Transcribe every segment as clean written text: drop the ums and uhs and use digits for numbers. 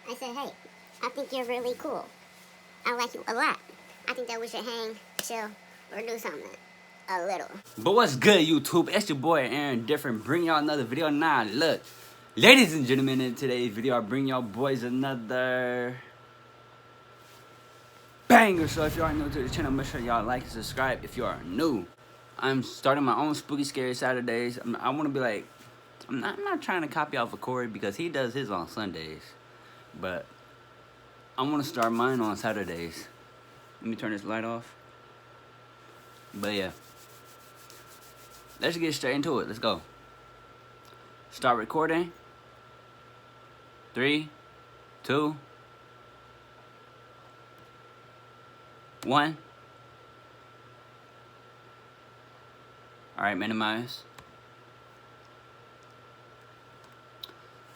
I said, hey, I think you're really cool. I like you a lot. I think that we should hang, chill, or do something. A little. But what's good, YouTube? It's your boy Aaron Different. Bring y'all another video now. Look, ladies and gentlemen, in today's video, I bring y'all boys another banger. So if you are new to the channel, make sure y'all like and subscribe. If you are new, I'm starting my own spooky scary Saturdays. I want to be like, I'm not trying to copy off of Corey because he does his on Sundays, but I want to start mine on Saturdays. Let me turn this light off. But yeah, let's get straight into it. Let's go. Start recording. 3, 2, 1. Alright, minimize.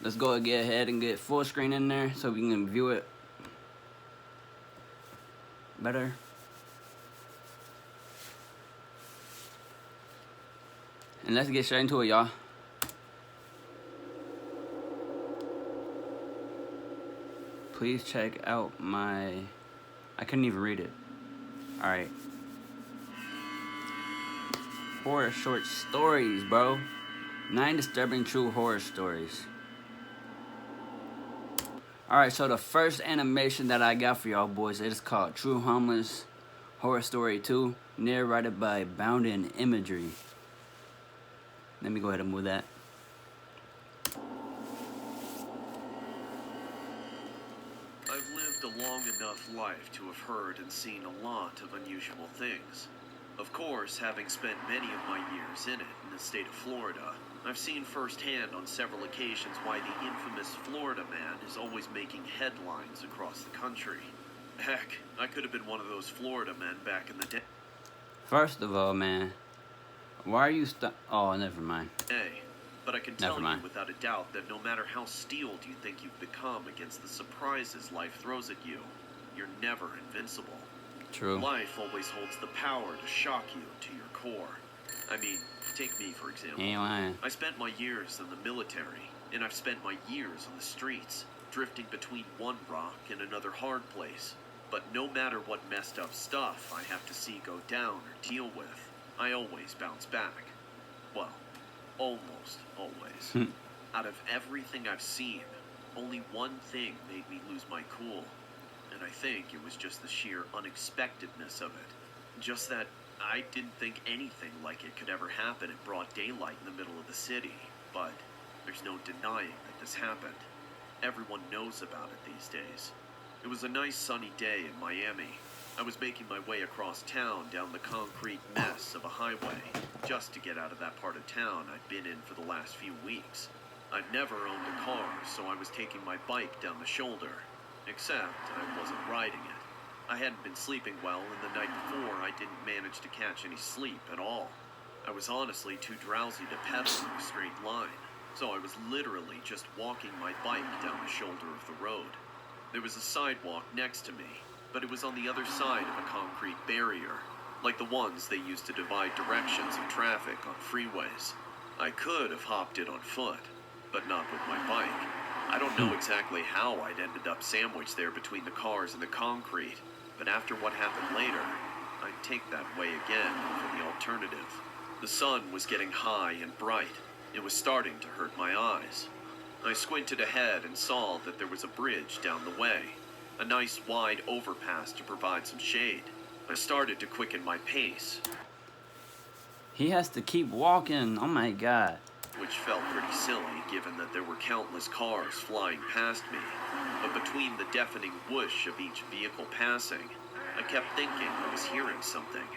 Let's go and get ahead and get full screen in there so we can view it better. And let's get straight into it, y'all. Please check out my... I couldn't even read it. Alright. Horror short stories, bro. 9 disturbing true horror stories. Alright, so the first animation that I got for y'all boys, it is called True Homeless Horror Story 2, narrated by Bound in Imagery. Let me go ahead and move that. I've lived a long enough life to have heard and seen a lot of unusual things. Of course, having spent many of my years in it, in the state of Florida, I've seen firsthand on several occasions why the infamous Florida man is always making headlines across the country. Heck, I could have been one of those Florida men back in the day. First of all, man, why are you oh, never mind. But I can tell you without a doubt that no matter how steeled you think you've become against the surprises life throws at you, you're never invincible. True. Life always holds the power to shock you to your core. I mean, take me for example. Ain't lying. I spent my years in the military, and I've spent my years on the streets, drifting between one rock and another hard place. But no matter what messed up stuff I have to see go down or deal with, I always bounce back. Well, almost always. Out of everything I've seen, only one thing made me lose my cool. And I think it was just the sheer unexpectedness of it. Just that I didn't think anything like it could ever happen in broad daylight in the middle of the city. But there's no denying that this happened. Everyone knows about it these days. It was a nice sunny day in Miami. I was making my way across town down the concrete mess of a highway, just to get out of that part of town I'd been in for the last few weeks. I'd never owned a car, so I was taking my bike down the shoulder. Except I wasn't riding it. I hadn't been sleeping well, and the night before I didn't manage to catch any sleep at all. I was honestly too drowsy to pedal in a straight line, so I was literally just walking my bike down the shoulder of the road. There was a sidewalk next to me, but it was on the other side of a concrete barrier, like the ones they use to divide directions of traffic on freeways. I could have hopped it on foot, but not with my bike. I don't know exactly how I'd ended up sandwiched there between the cars and the concrete, but after what happened later, I'd take that way again over the alternative. The sun was getting high and bright. It was starting to hurt my eyes. I squinted ahead and saw that there was a bridge down the way, a nice wide overpass to provide some shade. I started to quicken my pace. He has to keep walking. Oh my god. Which felt pretty silly given that there were countless cars flying past me. But between the deafening whoosh of each vehicle passing, I kept thinking I was hearing something.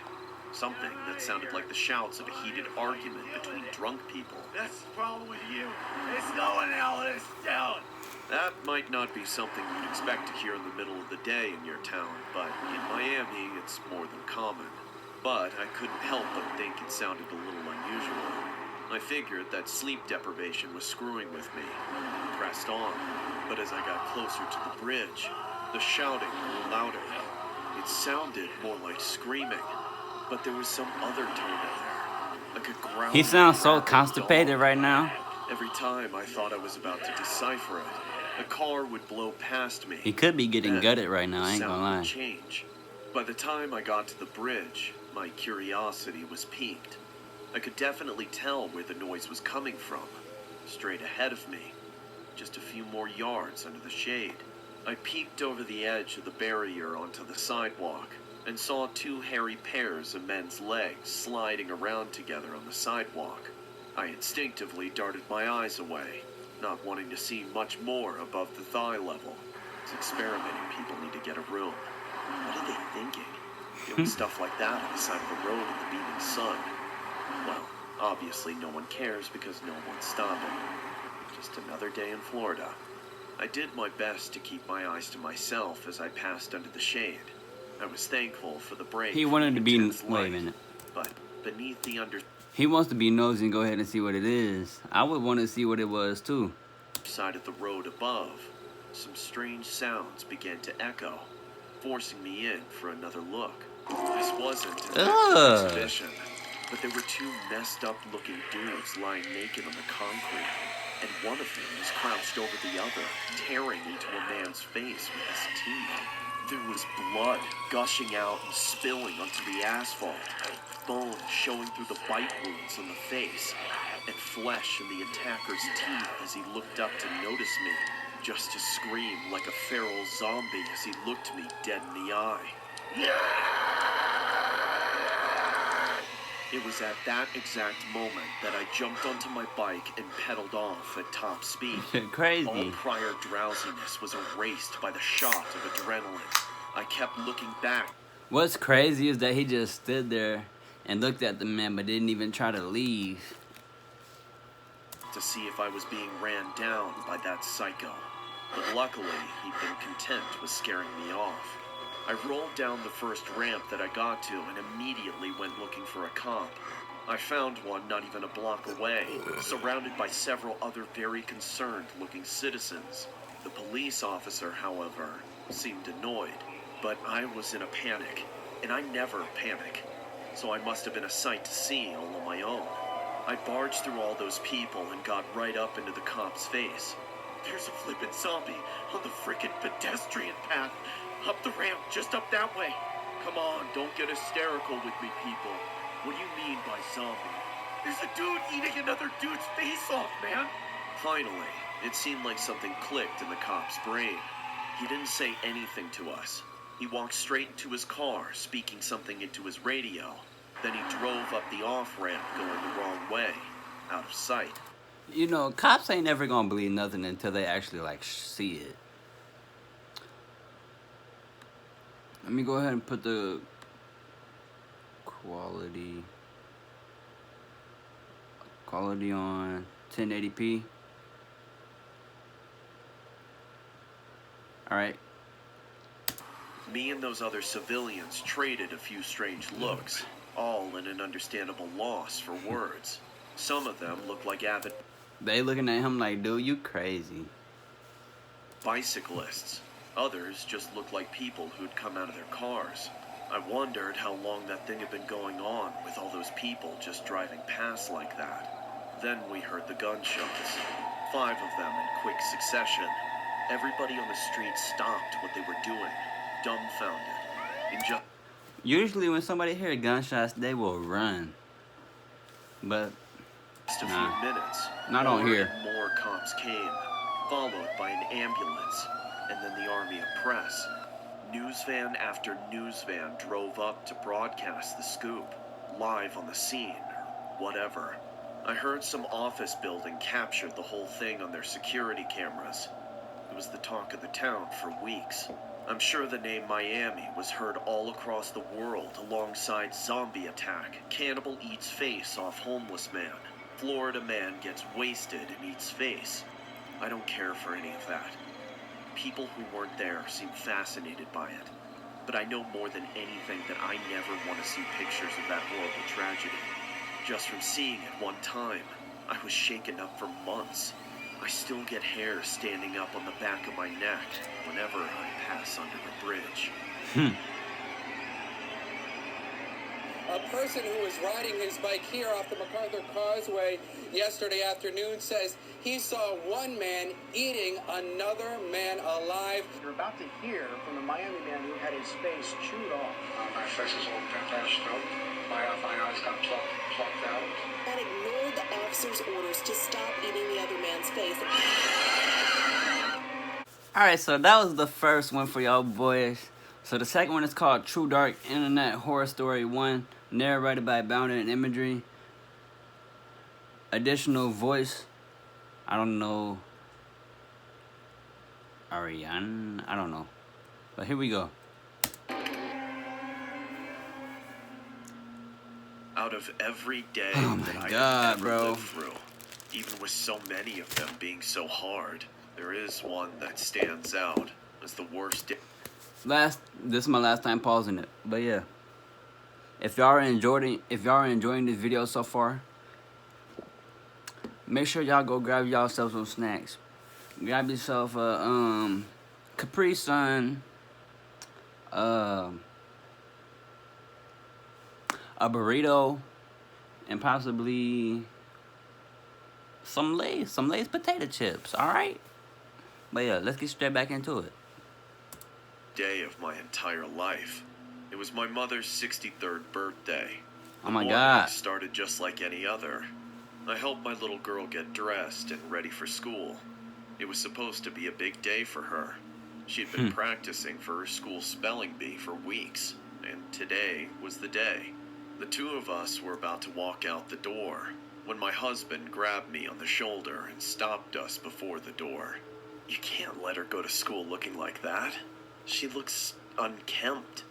Something that sounded like the shouts of a heated argument between drunk people. That's the problem with you. It's going out of this town. That might not be something you'd expect to hear in the middle of the day in your town, but in Miami, it's more than common. But I couldn't help but think it sounded a little unusual. I figured that sleep deprivation was screwing with me. I pressed on, but as I got closer to the bridge, the shouting grew louder. It sounded more like screaming, but there was some other tone in there, like a growl. He sounds so constipated right now. Every time I thought I was about to decipher it, A car would blow past me. He could be getting Then gutted right now, I the ain't sound gonna would lie. change. By the time I got to the bridge, my curiosity was piqued. I could definitely tell where the noise was coming from. Straight ahead of me. Just a few more yards under the shade. I peeked over the edge of the barrier onto the sidewalk and saw two hairy pairs of men's legs sliding around together on the sidewalk. I instinctively darted my eyes away, not wanting to see much more above the thigh level. As experimenting people need to get a room. What are they thinking? Doing stuff like that on the side of the road in the beaming sun. Well, obviously no one cares because no one's stopping. Just another day in Florida. I did my best to keep my eyes to myself as I passed under the shade. I was thankful for the break. He from wanted the to be. intense Wait a light, minute. But beneath the He wants to be nosy and go ahead and see what it is. I would want to see what it was too. side of the road above, some strange sounds began to echo, forcing me in for another look. This wasn't an actual exhibition, but there were two messed up looking dudes lying naked on the concrete, and one of them was crouched over the other, tearing into a man's face with his teeth. There was blood gushing out and spilling onto the asphalt, bone showing through the bite wounds on the face, and flesh in the attacker's teeth as he looked up to notice me, just to scream like a feral zombie as he looked me dead in the eye. It was at that exact moment that I jumped onto my bike and pedaled off at top speed. Crazy. All prior drowsiness was erased by the shot of adrenaline. I kept looking back What's crazy is that he just stood there and looked at the man but didn't even try to leave. to see if I was being ran down by that psycho. But luckily, he'd been content with scaring me off. I rolled down the first ramp that I got to and immediately went looking for a cop. I found one not even a block away, surrounded by several other very concerned-looking citizens. The police officer, however, seemed annoyed, but I was in a panic, and I never panic, so I must have been a sight to see all on my own. I barged through all those people and got right up into the cop's face. "There's a flippin' zombie on the frickin' pedestrian path. Up the ramp, just up that way. Come on, don't get hysterical with me, people. What do you mean by zombie? There's a dude eating another dude's face off, man." Finally, it seemed like something clicked in the cop's brain. He didn't say anything to us. He walked straight into his car, speaking something into his radio. Then he drove up the off-ramp going the wrong way, out of sight. You know, cops ain't never gonna believe nothing until they actually like see it. Let me go ahead and put the quality on 1080p. All right. Me and those other civilians traded a few strange looks, all in an understandable loss for words. Some of them looked like avid They looking at him like, dude, you crazy. bicyclists. Others just looked like people who'd come out of their cars. I wondered how long that thing had been going on with all those people just driving past like that. Then we heard the gunshots. 5 of them in quick succession. Everybody on the street stopped what they were doing, dumbfounded. In Usually when somebody hear gunshots, they will run. But just a Nah. few minutes, Not on more here. and more cops came, followed by an ambulance, and then the army of press. News van after news van drove up to broadcast the scoop, live on the scene, or whatever. I heard some office building captured the whole thing on their security cameras. It was the talk of the town for weeks. I'm sure the name Miami was heard all across the world alongside zombie attack, cannibal eats face off homeless man, Florida man gets wasted and eats face. I don't care for any of that. People who weren't there seem fascinated by it. But I know more than anything that I never want to see pictures of that horrible tragedy. Just from seeing it one time, I was shaken up for months. I still get hair standing up on the back of my neck whenever I pass under the bridge. A person who was riding his bike here off the MacArthur Causeway yesterday afternoon says he saw one man eating another man alive. You're about to hear from the Miami man who had his face chewed off. My face is all patched up. My eyes got plucked out. And ignored the officer's orders to stop eating the other man's face. Alright, so that was the first one for y'all boys. So the second one is called True Dark Internet Horror Story 1, narrated by Bounded in Imagery. Additional voice, I don't know, Ariane, I don't know. But here we go. Out of every day Oh my that I God, have ever bro. lived through, even with so many of them being so hard, there is one that stands out as the worst day. This is my last time pausing it, but yeah. If y'all are enjoying this video so far, make sure y'all go grab yourself some snacks. Grab yourself a Capri Sun, a burrito, and possibly some Lay's potato chips. All right, but yeah, let's get straight back into it. Day of my entire life. It was my mother's 63rd birthday. Oh my The God. morning started just like any other. I helped my little girl get dressed and ready for school. It was supposed to be a big day for her. She'd been practicing for her school spelling bee for weeks, and today was the day. The two of us were about to walk out the door when my husband grabbed me on the shoulder and stopped us before the door. You can't let her go to school looking like that. She looks unkempt.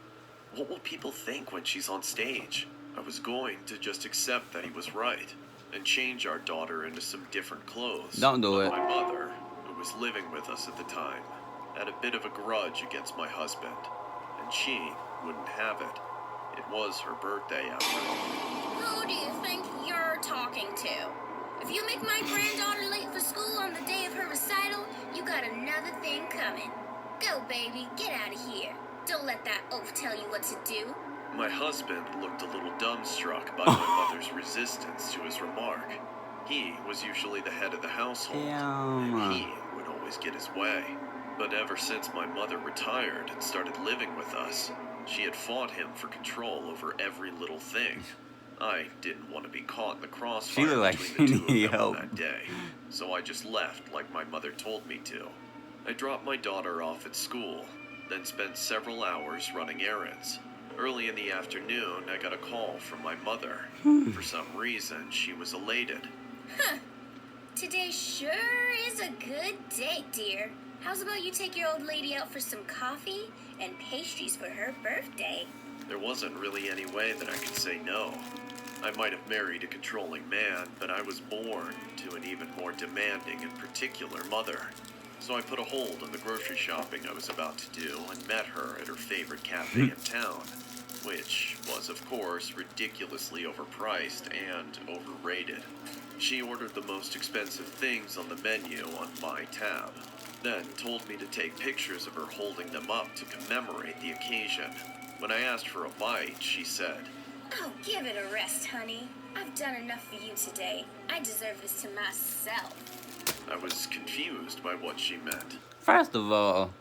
What will people think when she's on stage? I was going to just accept that he was right and change our daughter into some different clothes. Don't do But it. My mother, who was living with us at the time, had a bit of a grudge against my husband, and she wouldn't have it. It was her birthday after all. Who do you think you're talking to? If you make my granddaughter late for school on the day of her recital, you got another thing coming. Go, baby, get out of here. Don't let that oaf tell you what to do. My husband looked a little dumbstruck by my mother's resistance to his remark. He was usually the head of the household, Damn. and he would always get his way. But ever since my mother retired and started living with us, she had fought him for control over every little thing. I didn't want to be caught in the crossfire She looked like between the she two of needed them on help. that day, so I just left like my mother told me to. I dropped my daughter off at school, then spent several hours running errands. Early in the afternoon, I got a call from my mother. For some reason, she was elated. Huh. Today sure is a good day, dear. How's about you take your old lady out for some coffee and pastries for her birthday? There wasn't really any way that I could say no. I might have married a controlling man, but I was born to an even more demanding and particular mother. So I put a hold on the grocery shopping I was about to do and met her at her favorite cafe in town, which was, of course, ridiculously overpriced and overrated. She ordered the most expensive things on the menu on my tab, then told me to take pictures of her holding them up to commemorate the occasion. When I asked for a bite, she said, Oh, give it a rest, honey. I've done enough for you today. I deserve this to myself. I was confused by what she meant. First of all,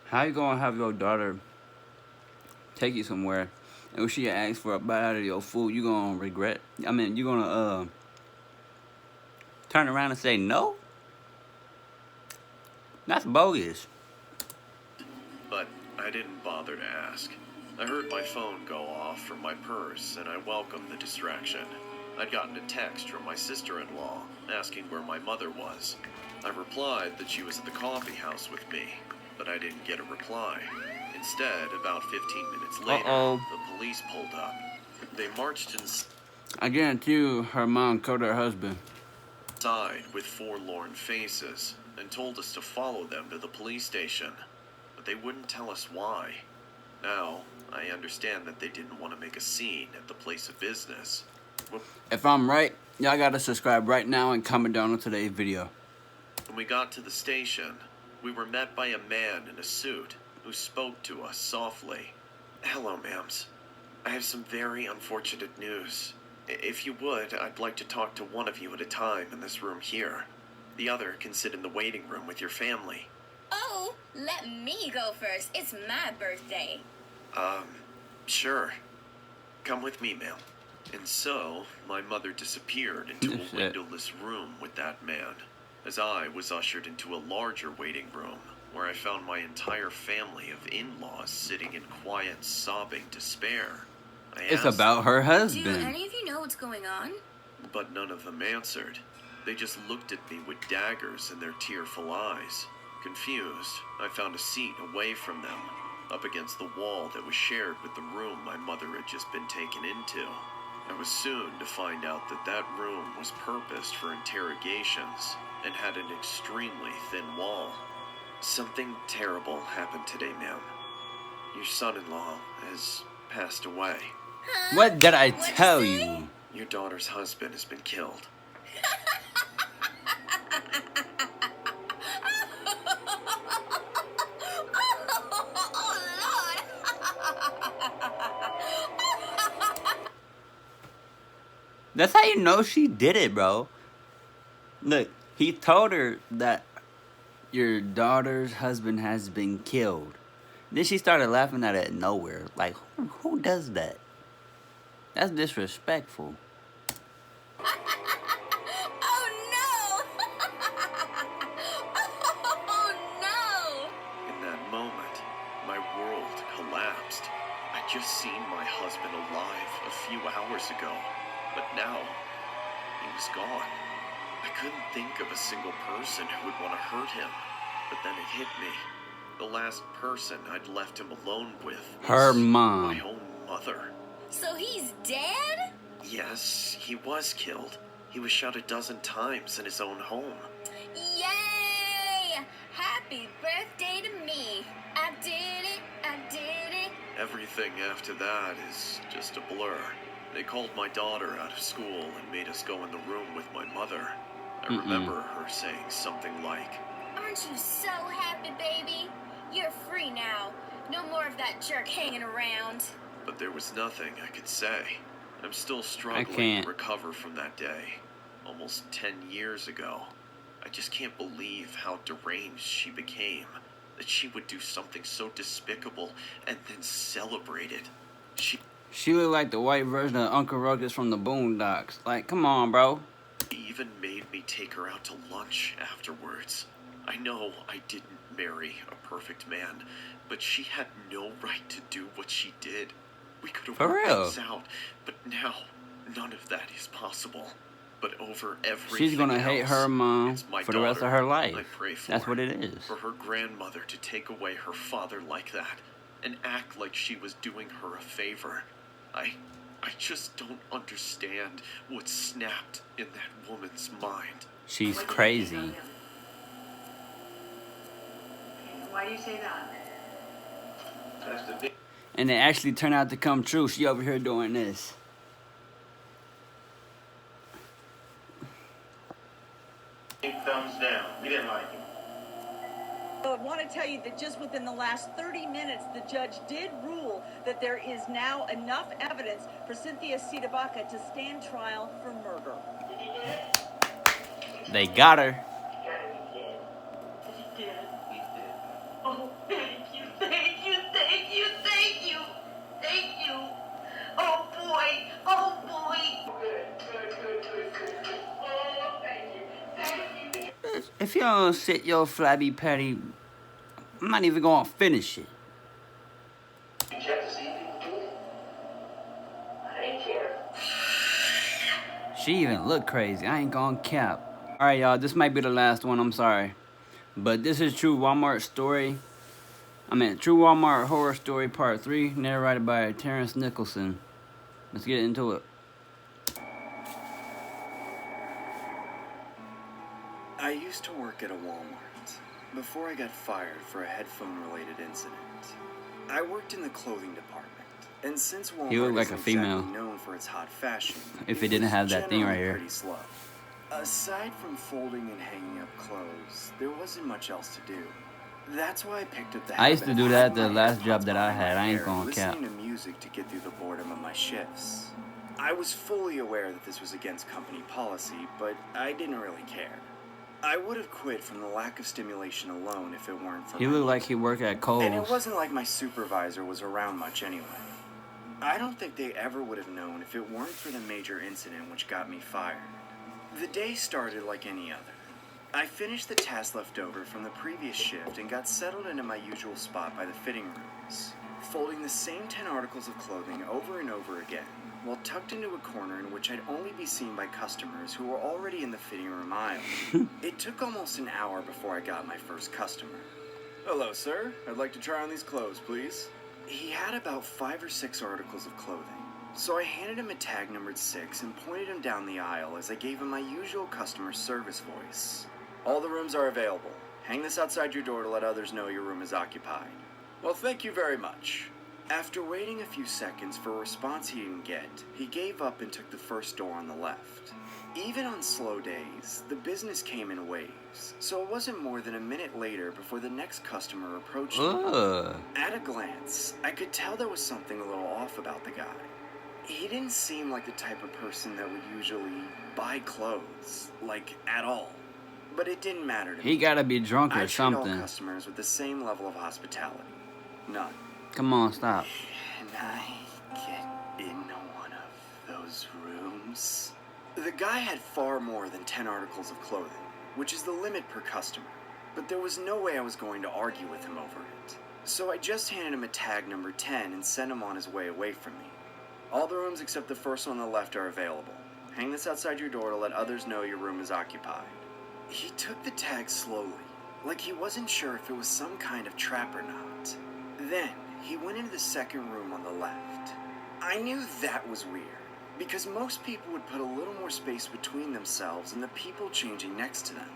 how you gonna have your daughter take you somewhere, and when she asks for a bite out of your food, you gonna regret? I mean, you gonna turn around and say no? That's bogus. But I didn't bother to ask. I heard my phone go off from my purse, and I welcomed the distraction. I'd gotten a text from my sister-in-law asking where my mother was. I replied that she was at the coffee house with me, but I didn't get a reply. Instead, about 15 minutes later, the police pulled up. They marched I guarantee you her mom killed her husband. inside with forlorn faces and told us to follow them to the police station, but they wouldn't tell us why. Now, I understand that they didn't want to make a scene at the place of business. If I'm right, y'all gotta subscribe right now and comment down on today's video. When we got to the station, we were met by a man in a suit who spoke to us softly. Hello, ma'ams. I have some very unfortunate news. If you would, I'd like to talk to one of you at a time in this room here. The other can sit in the waiting room with your family. Oh, let me go first. It's my birthday. Sure. Come with me, ma'am. And so, my mother disappeared into a windowless room with that man, as I was ushered into a larger waiting room, where I found my entire family of in-laws sitting in quiet, sobbing despair. It's about her Do husband. any of you know what's going on? But none of them answered. They just looked at me with daggers in their tearful eyes. Confused, I found a seat away from them, up against the wall that was shared with the room my mother had just been taken into. I was soon to find out that that room was purposed for interrogations and had an extremely thin wall. Something terrible happened today, ma'am. Your son-in-law has passed away. Huh? What did I What'd tell you say? you? Your daughter's husband has been killed. That's how you know she did it, bro. Look, he told her that your daughter's husband has been killed. Then she started laughing at it nowhere. Like, who does that? That's disrespectful. Oh no! Oh no! In that moment, my world collapsed. I'd just seen my husband alive a few hours ago, but now he was gone. I couldn't think of a single person who would want to hurt him, but then it hit me. The last person I'd left him alone with was Her mom. my own mother. So he's dead? Yes, he was killed. He was shot a dozen times in his own home. Yay! Happy birthday to me. I did it. I did it. Everything after that is just a blur. They called my daughter out of school and made us go in the room with my mother. I remember her saying something like, Aren't you so happy, baby? You're free now. No more of that jerk hanging around. but there was nothing I could say. I'm still struggling can't. to recover from that day, almost 10 years ago. I just can't believe how deranged she became, that she would do something so despicable and then celebrate it. She looked like the white version of Uncle Ruckus from the Boondocks. Like, come on, bro. She even made me take her out to lunch afterwards. I know I didn't marry a perfect man, but she had no right to do what she did. We could have For worked real. things out, but now none of that is possible. But over everything She's gonna hate her mom it's my for the rest of daughter her life. I pray for. That's what it is. For her grandmother to take away her father like that and act like she was doing her a favor. I just don't understand what snapped in that woman's mind. She's crazy. Why do you say that? That's the big And it actually turned out to come true. She over here doing this. thumbs down. We didn't like it. I want to tell you that just within the last 30 minutes, the judge did rule that there is now enough evidence for Cynthia Sidabaca to stand trial for murder. They got her. He did. Oh, thank you, thank you, thank you, thank you, thank you. Oh boy, oh boy. Good. Oh, thank you. If you don't sit your flabby patty, I'm not even gonna finish it. You check to see if people do it? I didn't care. She even look crazy. I ain't gonna cap. Alright, y'all, this might be the last one. I'm sorry. But this is True Walmart Story. True Walmart Horror Story Part 3, narrated by Terrence Nicholson. Let's get into it. I used to work at a Walmart before I got fired for a headphone-related incident. I worked in the clothing department, and since Walmart You look like isn't a female. exactly known for its hot fashion, If it didn't was have that thing right generally here. pretty slow. Aside from folding and hanging up clothes, there wasn't much else to do. That's why I picked up the I used to do that at the last job that I I had. I ain't gonna cap. listening to music to get through the boredom of my shifts. I was fully aware that this was against company policy, but I didn't really care. I would have quit from the lack of stimulation alone if it weren't for He my looked like music. he worked at And it Kohl's. wasn't like my supervisor was around much anyway. I don't think they ever would have known if it weren't for the major incident which got me fired. The day started like any other. I finished the task left over from the previous shift and got settled into my usual spot by the fitting rooms, folding the same 10 articles of clothing over and over again, while tucked into a corner in which I'd only be seen by customers who were already in the fitting room aisle. It took almost an hour before I got my first customer. "Hello, sir. I'd like to try on these clothes, please." He had about 5 or 6 articles of clothing, so I handed him a tag numbered 6 and pointed him down the aisle as I gave him my usual customer service voice. "All the rooms are available. Hang this outside your door to let others know your room is occupied." "Well, thank you very much." After waiting a few seconds for a response he didn't get, he gave up and took the first door on the left. Even on slow days, the business came in waves, so it wasn't more than a minute later before the next customer approached me. At a glance, I could tell there was something a little off about the guy. He didn't seem like the type of person that would usually buy clothes, like, at all. But it didn't matter to me. He gotta be drunk or I treat something. all customers with the same level of hospitality. None. Come on, stop. Can I get in one of those rooms? The guy had far more than 10 articles of clothing, which is the limit per customer. But there was no way I was going to argue with him over it. So I just handed him a tag number 10 and sent him on his way away from me. "All the rooms except the first one on the left are available. Hang this outside your door to let others know your room is occupied." He took the tag slowly, like he wasn't sure if it was some kind of trap or not. Then, he went into the second room on the left. I knew that was weird, because most people would put a little more space between themselves and the people changing next to them.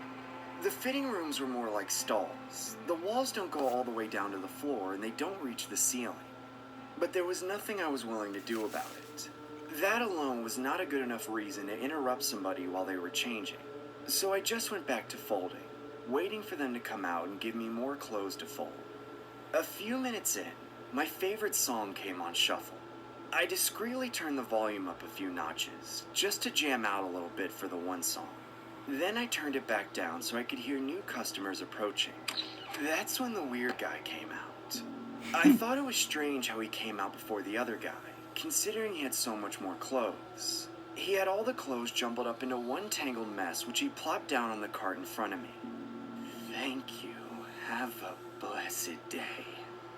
The fitting rooms were more like stalls. The walls don't go all the way down to the floor and they don't reach the ceiling. But there was nothing I was willing to do about it. That alone was not a good enough reason to interrupt somebody while they were changing. So I just went back to folding, waiting for them to come out and give me more clothes to fold. A few minutes in, my favorite song came on shuffle. I discreetly turned the volume up a few notches, just to jam out a little bit for the one song. Then I turned it back down so I could hear new customers approaching. That's when the weird guy came out. I thought it was strange how he came out before the other guy, considering he had so much more clothes. He had all the clothes jumbled up into one tangled mess, which he plopped down on the cart in front of me. "Thank you. Have a blessed day."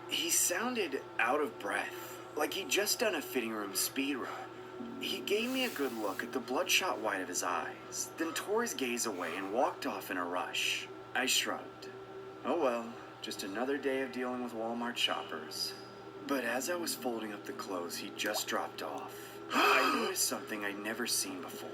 He sounded out of breath, like he'd just done a fitting room speed run. He gave me a good look at the bloodshot white of his eyes, then tore his gaze away and walked off in a rush. I shrugged. Oh well, just another day of dealing with Walmart shoppers. But as I was folding up the clothes he just dropped off, I noticed something I'd never seen before.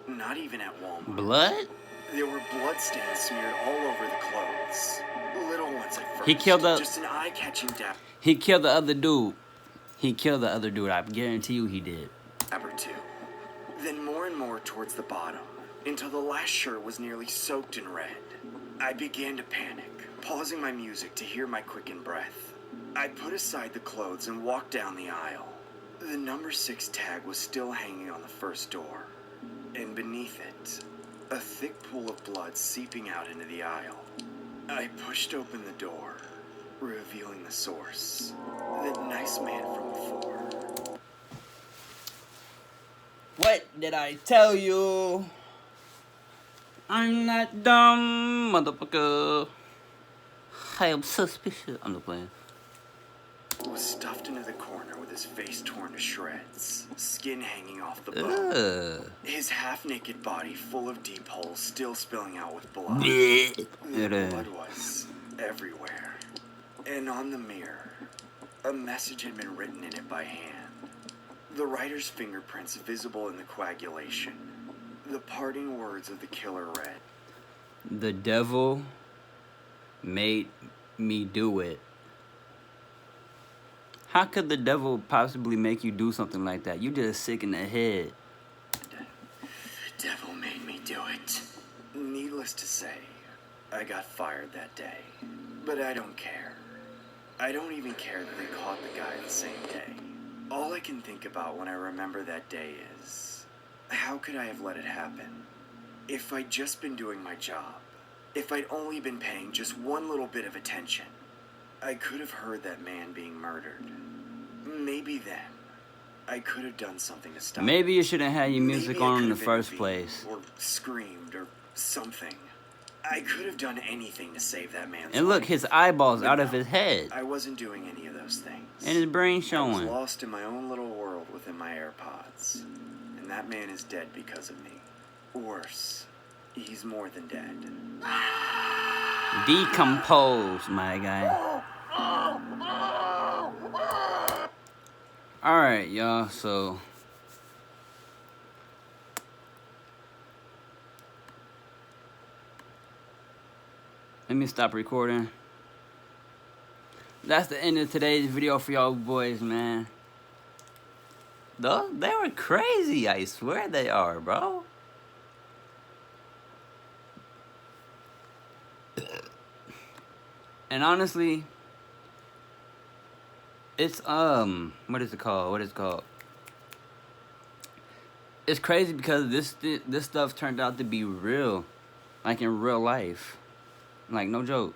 Not even at Walmart. Blood? There were bloodstains smeared all over the clothes. Little ones at first. He killed the... Just an eye-catching dab. He killed the other dude. He killed the other dude. I guarantee you he did. Or two. Then more and more towards the bottom, until the last shirt was nearly soaked in red. I began to panic, pausing my music to hear my quickened breath. I put aside the clothes and walked down the aisle. The number 6 tag was still hanging on the first door, and beneath it, a thick pool of blood seeping out into the aisle. I pushed open the door, revealing the source. That nice man from before. What did I tell you? I'm not dumb, motherfucker. I am suspicious. I'm not playing. Was stuffed into the corner with his face torn to shreds, skin hanging off the bone. His half-naked body full of deep holes still spilling out with blood. The blood was everywhere. And on the mirror, a message had been written in it by hand. The writer's fingerprints visible in the coagulation. The parting words of the killer read, "The devil made me do it." How could the devil possibly make you do something like that? You just sick in the head. "The devil made me do it." Needless to say, I got fired that day. But I don't care. I don't even care that they caught the guy the same day. All I can think about when I remember that day is, how could I have let it happen? If I'd just been doing my job, if I'd only been paying just one little bit of attention, I could have heard that man being murdered. Maybe then, I could have done something to stop Maybe it. you shouldn't have your music Maybe I on could in the have first intervened, place. or screamed, or something. I could have done anything to save that man's And look, life. his eyeballs But out of no, his head. I wasn't doing any of those things. And his brain I was showing. lost in my own little world within my AirPods. And that man is dead because of me. Worse, he's more than dead. Decompose, my guy. Alright, y'all, so let me stop recording. That's the end of today's video for y'all boys, man. Those, they were crazy, I swear they are, bro. And honestly, it's what is it called? It's crazy because this stuff turned out to be real, like in real life, like no joke.